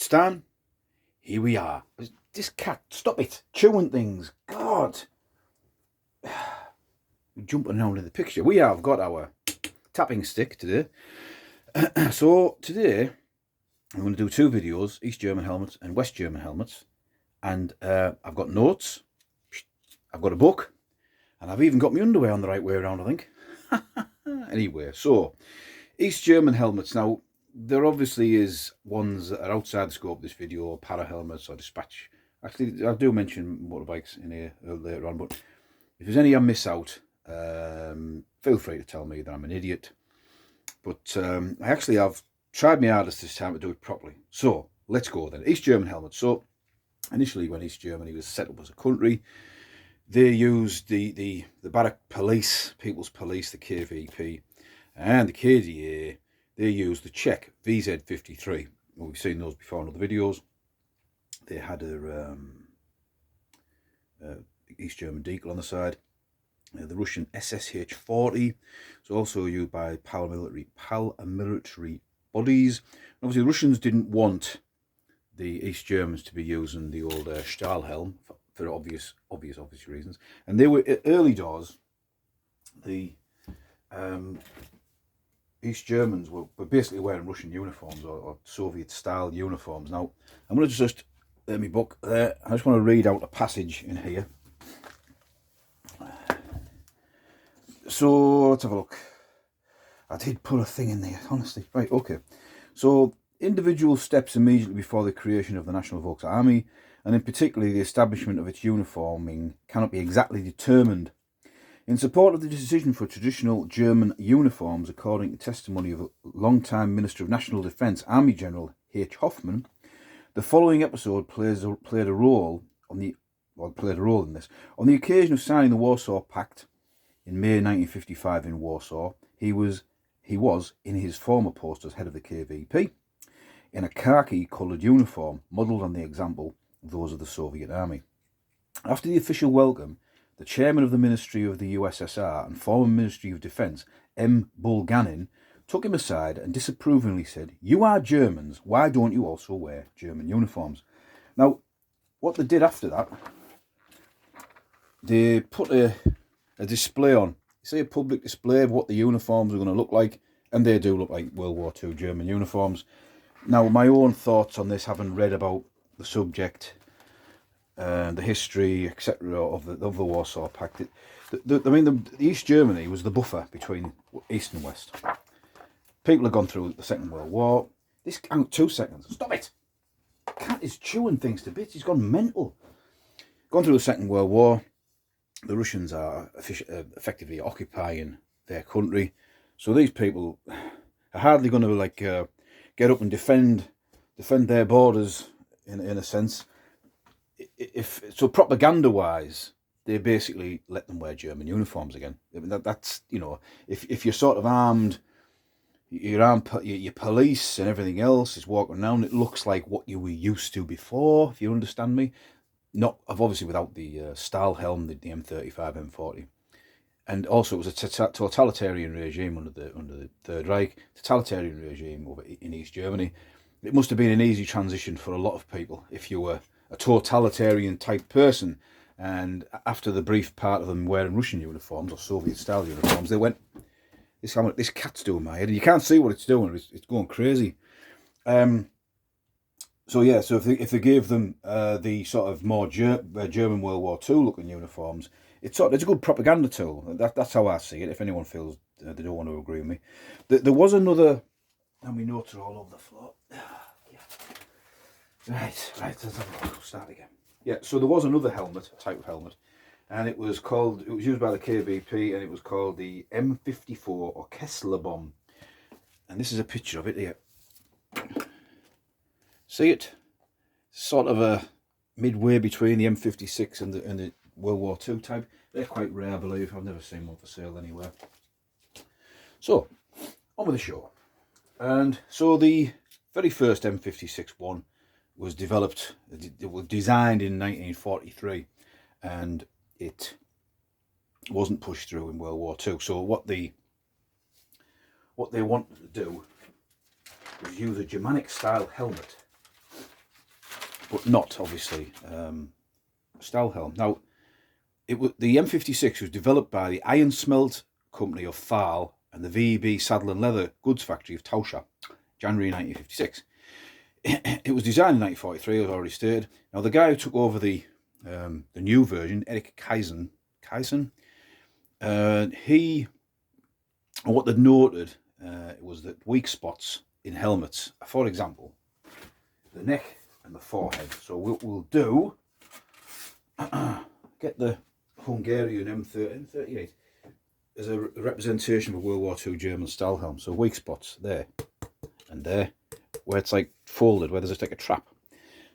Stan, here we are. This cat, stop it, chewing things. God. Jumping around in the picture. We have got our tapping stick today. So today I'm going to do two videos, East German helmets and West German helmets. And I've got notes, I've got a book, and I've even got my underwear on the right way around, I think. Anyway, so East German helmets. Now, there obviously is ones that are outside the scope of this video, para helmets or dispatch. Actually, I do mention motorbikes in here later on, but if there's any I miss out, feel free to tell me that I'm an idiot. But I actually have tried my hardest this time to do it properly. So, let's go then. East German helmets. So, initially when East Germany was set up as a country, they used the barrack police, People's Police, the KVP, and the KDA. They used the Czech VZ53. Well, we've seen those before in other videos. They had a East German decal on the side. The Russian SSH-40 is also used by paramilitary bodies. And obviously, the Russians didn't want the East Germans to be using the old Stahlhelm for obvious reasons. And they were early doors. The East Germans were basically wearing Russian uniforms or Soviet-style uniforms. Now, I'm going to just let me book there. I just want to read out a passage in here. So, let's have a look. I did put a thing in there, honestly. Right, okay. So, individual steps immediately before the creation of the National Volks Army, and in particular the establishment of its uniforming, cannot be exactly determined. In support of the decision for traditional German uniforms, according to testimony of a long-time Minister of National Defence, Army General H. Hoffmann, the following episode played a role in this. On the occasion of signing the Warsaw Pact in May 1955 in Warsaw, he was in his former post as head of the KVP in a khaki-coloured uniform, modelled on the example of those of the Soviet Army. After the official welcome, the chairman of the Ministry of the USSR and former Ministry of Defence, M. Bulganin, took him aside and disapprovingly said, "You are Germans, why don't you also wear German uniforms?" Now, what they did after that, they put a display on. See, a public display of what the uniforms are going to look like, and they do look like World War II German uniforms. Now, my own thoughts on this, having read about the subject, the history, etc., of the Warsaw Pact. The East Germany was the buffer between East and West. People have gone through the Second World War. This, 2 seconds, stop it! Cat is chewing things to bits. He's gone mental. Gone through the Second World War. The Russians are effectively occupying their country, so these people are hardly going to get up and defend their borders in a sense. If so, propaganda-wise, they basically let them wear German uniforms again. I mean, that's, you know, if you're sort of armed, your police and everything else is walking around, it looks like what you were used to before, if you understand me. Not obviously without the Stahlhelm, the M35, M40, and also it was a totalitarian regime under the Third Reich, totalitarian regime over in East Germany. It must have been an easy transition for a lot of people if you were a totalitarian type person. And after the brief part of them wearing Russian uniforms or Soviet style uniforms, they went, "This cat's doing my head," and you can't see what it's doing. It's going crazy. So yeah, so if they gave them the sort of more German World War II looking uniforms, it's a good propaganda tool. That's how I see it. If anyone feels they don't want to agree with me, there was another. And my notes are all over the floor. Yeah. Right. Let's have a look. We'll start again. Yeah. So there was another helmet, a type of helmet, and it was used by the KVP, and it was called the M54 or Kessler bomb. And this is a picture of it here. See it? Sort of a midway between the M56 and the World War II type. They're quite rare, I believe. I've never seen one for sale anywhere. So, on with the show. And so the very first M56 one was developed, it was designed in 1943, and it wasn't pushed through in World War II. So what they wanted to do was use a Germanic style helmet but not obviously Stahlhelm. Now, the M56 was developed by the Iron Smelt Company of Thal and the VEB Saddle and Leather Goods Factory of Tauscher, January 1956. It was designed in 1943, as I already stated. Now, the guy who took over the new version, Eric Kaysen, what they'd noted was that weak spots in helmets, for example, the neck and the forehead. So we'll do get the Hungarian M38 as a representation of a World War II German Stahlhelm. So weak spots there and there, where it's like folded, where there's just like a trap.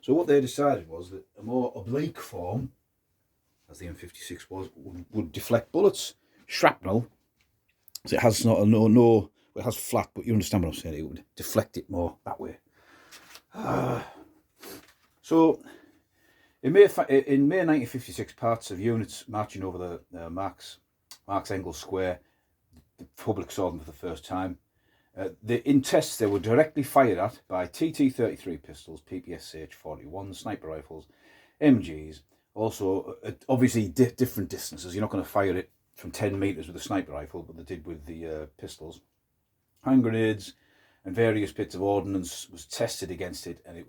So what they decided was that a more oblique form, as the M56 was, would deflect bullets. Shrapnel, so it has it has flat, but you understand what I'm saying, it would deflect it more that way. So in May 1956, parts of units marching over the Marx Engels Square, the public saw them for the first time. In tests, they were directly fired at by TT-33 pistols, PPS-41, sniper rifles, MGs. Also, obviously, different distances. You're not going to fire it from 10 metres with a sniper rifle, but they did with the pistols. Hand grenades and various bits of ordnance was tested against it, and it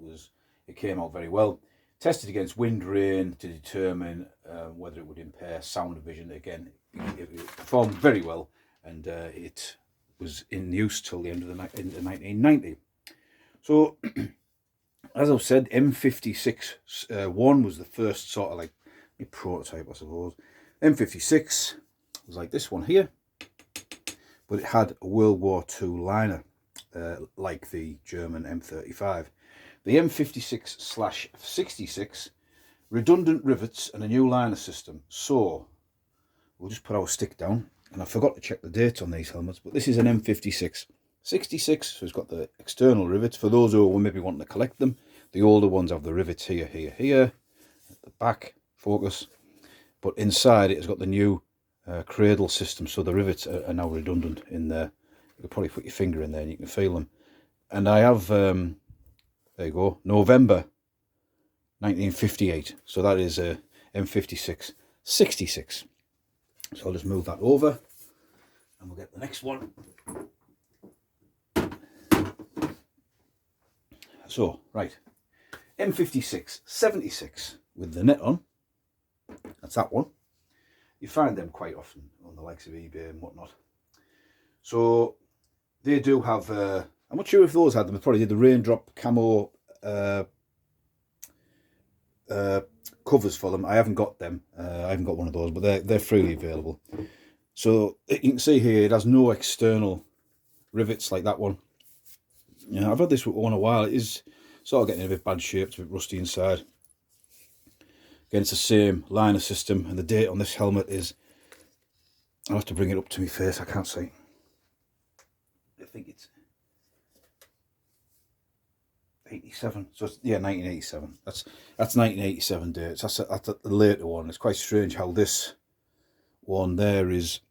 came out very well. Tested against wind, rain to determine whether it would impair sound vision. Again, it performed very well, and it was in use till the end of 1990. So, as I've said, M56-1 was the first sort of like prototype, I suppose. M56 was like this one here, but it had a World War II liner, like the German M35. The M56/66, redundant rivets and a new liner system. So, we'll just put our stick down. And I forgot to check the dates on these helmets, but this is an M56/66, so it's got the external rivets. For those who are maybe wanting to collect them, the older ones have the rivets here, at the back, focus. But inside it has got the new cradle system, so the rivets are now redundant in there. You can probably put your finger in there and you can feel them. And I have, there you go, November 1958. So that is a M56/66. So I'll just move that over and we'll get the next one. So, right, M56/76 with the net on. That's that one. You find them quite often on the likes of eBay and whatnot. So they do have, I'm not sure if those had them, they probably did the raindrop camo covers for them. I haven't got them. I haven't got one of those, but they're freely available. So you can see here it has no external rivets like that one. Yeah, I've had this one a while. It is sort of getting a bit bad shape, it's a bit rusty inside. Again, it's the same liner system, and the date on this helmet is, I'll have to bring it up to my face, I can't see. I think it's 87, so it's, yeah, 1987. That's 1987 dates. That's the later one. It's quite strange how this one there is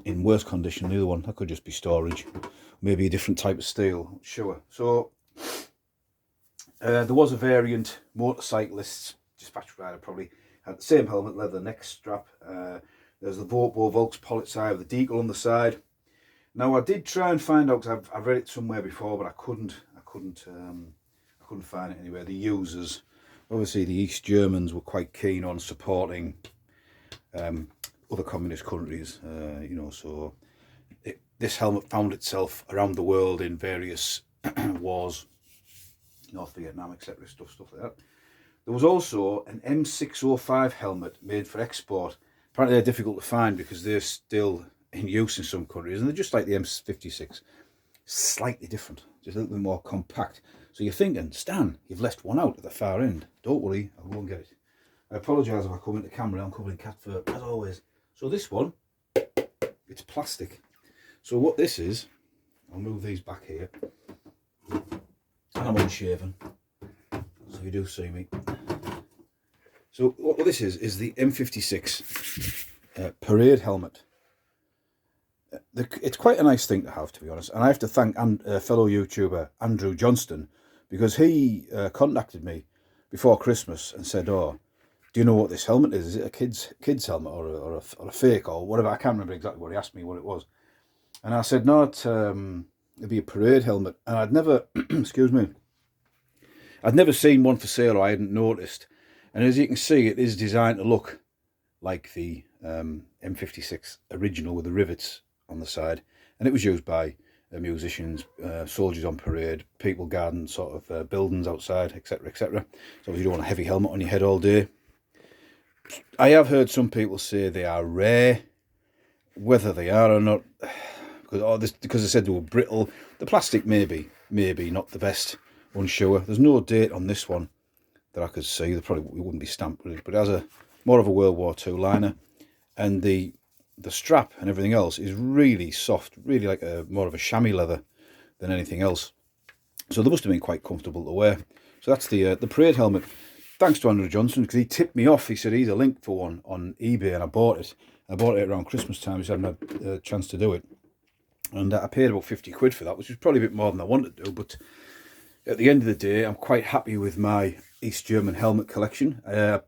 in worse condition than the other one. That could just be storage, maybe a different type of steel, sure. So there was a variant. Motorcyclists, dispatch rider probably had the same helmet, leather neck strap. There's the Volvo Volks Polizei with the decal on the side. Now I did try and find out, because I've read it somewhere before, but I couldn't find it anywhere. The users, obviously the East Germans were quite keen on supporting other communist countries, you know, so this helmet found itself around the world in various wars, North Vietnam, etc., stuff like that. There was also an M605 helmet made for export. Apparently they're difficult to find because they're still in use in some countries, and they're just like the M56, slightly different, just a little bit more compact. So you're thinking, Stan, you've left one out at the far end. Don't worry, I won't get it. I apologise if I come into camera, I'm covering cat fur, as always. So this one, it's plastic. So what this is, I'll move these back here. And I'm unshaven, so you do see me. So what this is the M56 parade helmet. It's quite a nice thing to have, to be honest. And I have to thank fellow YouTuber Andrew Johnston, because he contacted me before Christmas and said, "Oh, do you know what this helmet is? Is it a kid's helmet or a fake or whatever?" I can't remember exactly what he asked me what it was, and I said, "No, it'd be a parade helmet." And I'd never, excuse me, I'd never seen one for sale, or I hadn't noticed. And as you can see, it is designed to look like the M56 original with the rivets on the side, and it was used by musicians, soldiers on parade, people guarding sort of buildings outside, etc., etc. So you don't want a heavy helmet on your head all day. I have heard some people say they are rare. Whether they are or not, because they said they were brittle. The plastic maybe not the best, unsure. There's no date on this one that I could see. They probably wouldn't be stamped with it, but it has a more of a World War II liner, and the strap and everything else is really soft, really like more of a chamois leather than anything else. So they must have been quite comfortable to wear. So that's the parade helmet. Thanks to Andrew Johnson, because he tipped me off. He said he's a link for one on eBay, and I bought it. I bought it around Christmas time, so I hadn't had a chance to do it. And I paid about 50 quid for that, which was probably a bit more than I wanted to do. But at the end of the day, I'm quite happy with my East German helmet collection. I've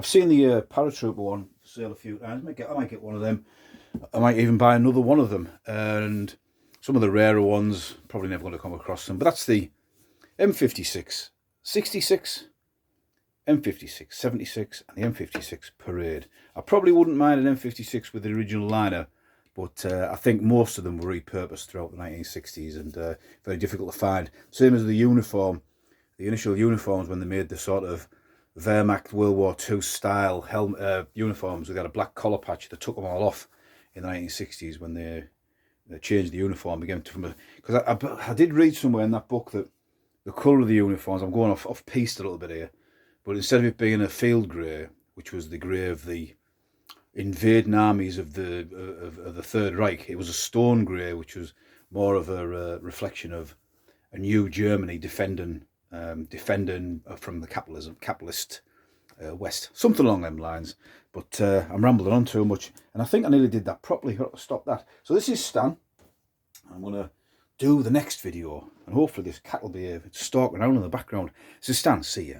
seen the Paratrooper one for sale a few times. I might get one of them. I might even buy another one of them. And some of the rarer ones, probably never going to come across them. But that's the M56, 66, M56, 76, and the M56 Parade. I probably wouldn't mind an M56 with the original liner, but I think most of them were repurposed throughout the 1960s and very difficult to find. Same as the uniform, the initial uniforms when they made the sort of Wehrmacht World War II style uniforms. They got a black collar patch. They took them all off in the 1960s when they changed the uniform again. Because I did read somewhere in that book that the colour of the uniforms, I'm going off piste a little bit here, but instead of it being a field grey, which was the grey of the invading armies of the Third Reich, it was a stone grey, which was more of a reflection of a new Germany defending from the capitalist West, something along them lines. But I'm rambling on too much, and I think I nearly did that properly. I've got to stop that. So this is Stan. I'm going to do the next video, and hopefully this cat will be stalking around in the background. This is Stan. See ya.